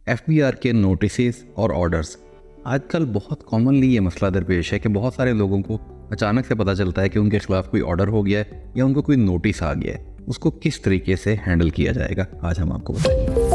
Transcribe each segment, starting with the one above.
FBR के notices और orders. आजकल बहुत कॉमनली ये मसला दरपेश है कि बहुत सारे लोगों को अचानक से पता चलता है कि उनके खिलाफ कोई ऑर्डर हो गया है या उनको कोई नोटिस आ गया है। उसको किस तरीके से हैंडल किया जाएगा, आज हम आपको बताएंगे।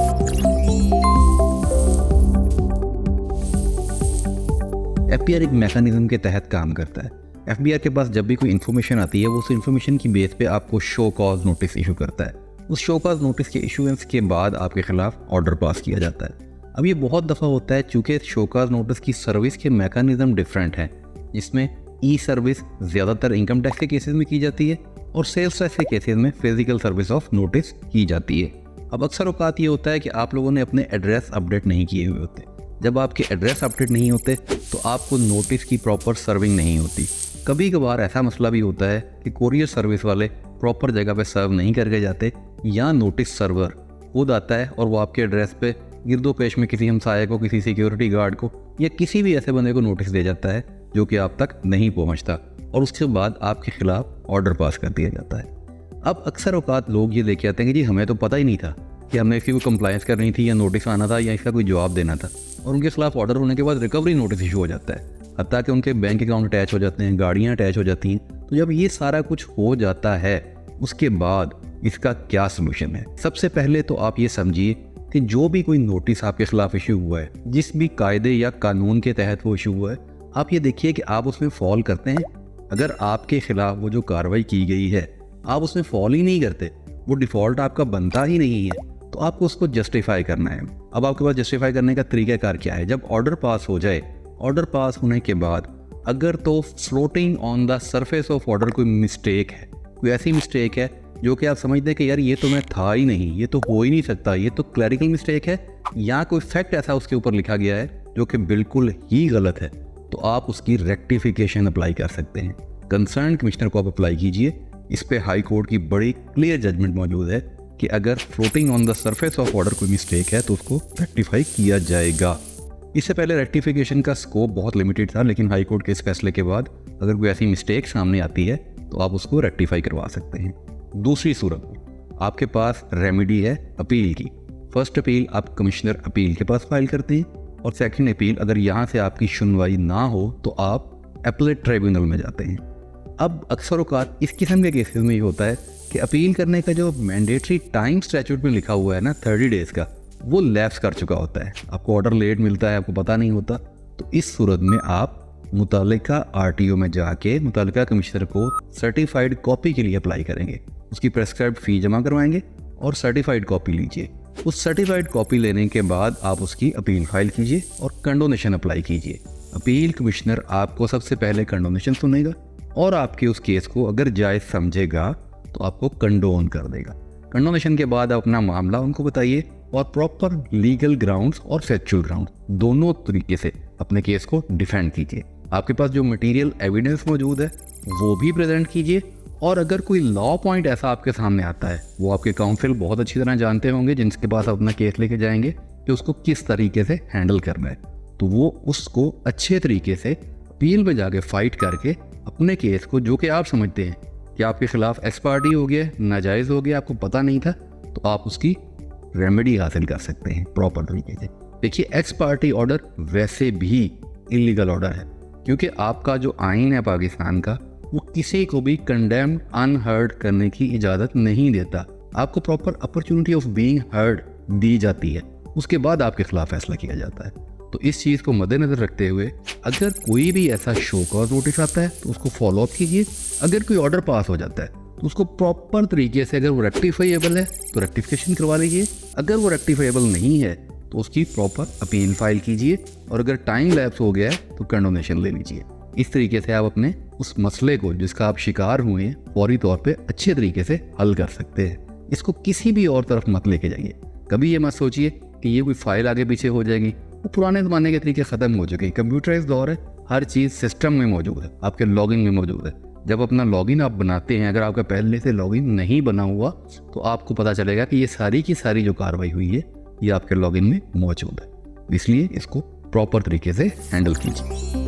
एफबीआर एक मैकेनिज्म के तहत काम करता है। एफबीआर के पास जब भी कोई इन्फॉर्मेशन आती है वो उस इन्फॉर्मेशन की बेस पे आपको शो कॉज नोटिस इशू करता है। उस शो कॉज नोटिस के इशूएंस के बाद आपके खिलाफ ऑर्डर पास किया जाता है। अब ये बहुत दफ़ा होता है चूँकि शो कॉज नोटिस की सर्विस के मैकेनिज्म डिफरेंट हैं, जिसमें ई सर्विस ज़्यादातर इनकम टैक्स के केसेस में की जाती है और सेल्स टैक्स के केसेस में फिजिकल सर्विस ऑफ नोटिस की जाती है। अब अक्सर औकात ये होता है कि आप लोगों ने अपने एड्रेस अपडेट नहीं किए हुए होते। जब आपके एड्रेस अपडेट नहीं होते तो आपको नोटिस की प्रॉपर सर्विंग नहीं होती। कभी कभार ऐसा मसला भी होता है कि कोरियर सर्विस वाले प्रॉपर जगह पे सर्व नहीं करके जाते, या नोटिस सर्वर खुद आता है और वो आपके एड्रेस पे गिरदोपेश में किसी हमसाये को, किसी सिक्योरिटी गार्ड को या किसी भी ऐसे बंदे को नोटिस दे जाता है जो कि आप तक नहीं पहुंचता, और उसके बाद आपके खिलाफ ऑर्डर पास कर दिया जाता है। अब अक्सर औकात लोग ये लेके आते हैं कि जी हमें तो पता ही नहीं था कि हमने इसकी कोई कंप्लायंस करनी थी या नोटिस आना था या इसका कोई जवाब देना था, और उनके खिलाफ ऑर्डर होने के बाद रिकवरी नोटिस इशू हो जाता है, हत्ता कि उनके बैंक अकाउंट अटैच हो जाते हैं, गाड़ियाँ अटैच हो जाती हैं। तो जब ये सारा कुछ हो जाता है उसके बाद इसका क्या सोल्यूशन है? सबसे पहले तो आप ये समझिए कि जो भी कोई नोटिस आपके खिलाफ इशू हुआ है, जिस भी कायदे या कानून के तहत वो इशू हुआ है, आप ये देखिए कि आप उसमें फॉल करते हैं। अगर आपके खिलाफ वो जो कार्रवाई की गई है आप उसमें फॉल ही नहीं करते, वो डिफ़ॉल्ट आपका बनता ही नहीं है, तो आपको उसको जस्टिफाई करना है। अब आपके पास जस्टिफाई करने का तरीक़ाकार क्या है? जब ऑर्डर पास हो जाए, ऑर्डर पास होने के बाद अगर तो floating on the surface of order कोई मिस्टेक है, कोई ऐसी मिस्टेक है जो कि आप समझते हैं कि यार ये तो मैं था ही नहीं, ये तो हो ही नहीं सकता, ये तो क्लैरिकल मिस्टेक है, या कोई फैक्ट ऐसा उसके ऊपर लिखा गया है जो कि बिल्कुल ही गलत है, तो आप उसकी रेक्टिफिकेशन अप्लाई कर सकते हैं। कंसर्न कमिश्नर को आप अप्लाई कीजिए। इस पे हाई कोर्ट की बड़ी क्लियर जजमेंट मौजूद है कि अगर floating on the surface of order कोई मिस्टेक है तो उसको रेक्टिफाई किया जाएगा। इससे पहले रेक्टिफिकेशन का स्कोप बहुत लिमिटेड था, लेकिन हाई कोर्ट के इस फैसले के बाद अगर कोई ऐसी मिस्टेक सामने आती है तो आप उसको रेक्टिफाई करवा सकते हैं। दूसरी सूरत में आपके पास रेमेडी है अपील की। फर्स्ट अपील आप कमिश्नर अपील के पास फाइल करते हैं, और सेकंड अपील अगर यहाँ से आपकी सुनवाई ना हो तो आप एपलेट ट्राइब्यूनल में जाते हैं। अब अक्सर औकात इस किस्म के केसेस में ये होता है कि अपील करने का जो मैंडेटरी टाइम स्टैट्यूट में लिखा हुआ है ना 30 डेज़ का, वो लैप्स कर चुका होता है। आपको ऑर्डर लेट मिलता है, आपको पता नहीं होता, तो इस सूरत में आप मुतालिका आरटीओ में जाके मुतालिका कमिश्नर को सर्टिफाइड कॉपी के लिए अप्लाई करेंगे। उसकी प्रेस्क्राइब्ड फ़ी जमा करवाएंगे और सर्टिफाइड कॉपी लीजिए। उस सर्टिफाइड कॉपी लेने के बाद आप उसकी अपील फाइल कीजिए और कंडोनेशन अप्लाई कीजिए। अपील कमिश्नर आपको सबसे पहले कंडोनेशन सुनेगा और आपके उस केस को अगर जायज़ समझेगा तो आपको कंडोन कर देगा। कंडोनेशन के बाद आप अपना मामला उनको बताइए और प्रॉपर लीगल ग्राउंड्स और फैक्चुअल ग्राउंड दोनों तरीके से अपने केस को डिफेंड कीजिए। आपके पास जो मटेरियल एविडेंस मौजूद है वो भी प्रेजेंट कीजिए, और अगर कोई लॉ पॉइंट ऐसा आपके सामने आता है, वो आपके काउंसिल बहुत अच्छी तरह जानते होंगे जिनके पास आप अपना केस लेके जाएंगे कि उसको किस तरीके से हैंडल करना है, तो वो उसको अच्छे तरीके से अपील में जाके फाइट करके अपने केस को, जो कि आप समझते हैं कि आपके खिलाफ एक्स पार्टी हो गया, नाजायज़ हो गया, आपको पता नहीं था, तो आप उसकी रेमेडी हासिल कर सकते हैं प्रॉपर तरीके से। देखिए, एक्स पार्टी ऑर्डर वैसे भी इलीगल ऑर्डर है, क्योंकि आपका जो आइन है पाकिस्तान का, वो किसी को भी कंडेम्ड अनहर्ड करने की इजाज़त नहीं देता। आपको proper opportunity of being heard दी जाती है, उसके बाद आपके खिलाफ फैसला किया जाता है। तो इस चीज़ को मद्देनज़र रखते हुए अगर कोई भी ऐसा शो कॉज नोटिस आता है तो उसको फॉलो अप कीजिए। अगर कोई ऑर्डर पास हो जाता है तो उसको प्रॉपर तरीके से, अगर वो रेक्टिफाइएबल है तो रेक्टिफिकेशन करवा लीजिए, अगर वो रेक्टिफाइएबल नहीं है तो उसकी प्रॉपर अपील फाइल कीजिए, और अगर टाइम लैप्स हो गया है तो कंडोनेशन ले लीजिए। इस तरीके से आप अपने उस मसले को जिसका आप शिकार हुए हैं फौरी तौर पे अच्छे तरीके से हल कर सकते हैं। इसको किसी भी और तरफ मत लेके जाइए। कभी ये मत सोचिए कि ये कोई फाइल आगे पीछे हो जाएगी, वो पुराने ज़माने के तरीके ख़त्म हो चुके हैं। कंप्यूटराइज्ड दौर है, हर चीज़ सिस्टम में मौजूद है, आपके लॉगिन में मौजूद है। जब अपना लॉगिन आप बनाते हैं, अगर आपका पहले से लॉगिन नहीं बना हुआ तो आपको पता चलेगा कि ये सारी की सारी जो कार्रवाई हुई है ये आपके लॉगिन में मौजूद है। इसलिए इसको प्रॉपर तरीके से हैंडल कीजिए।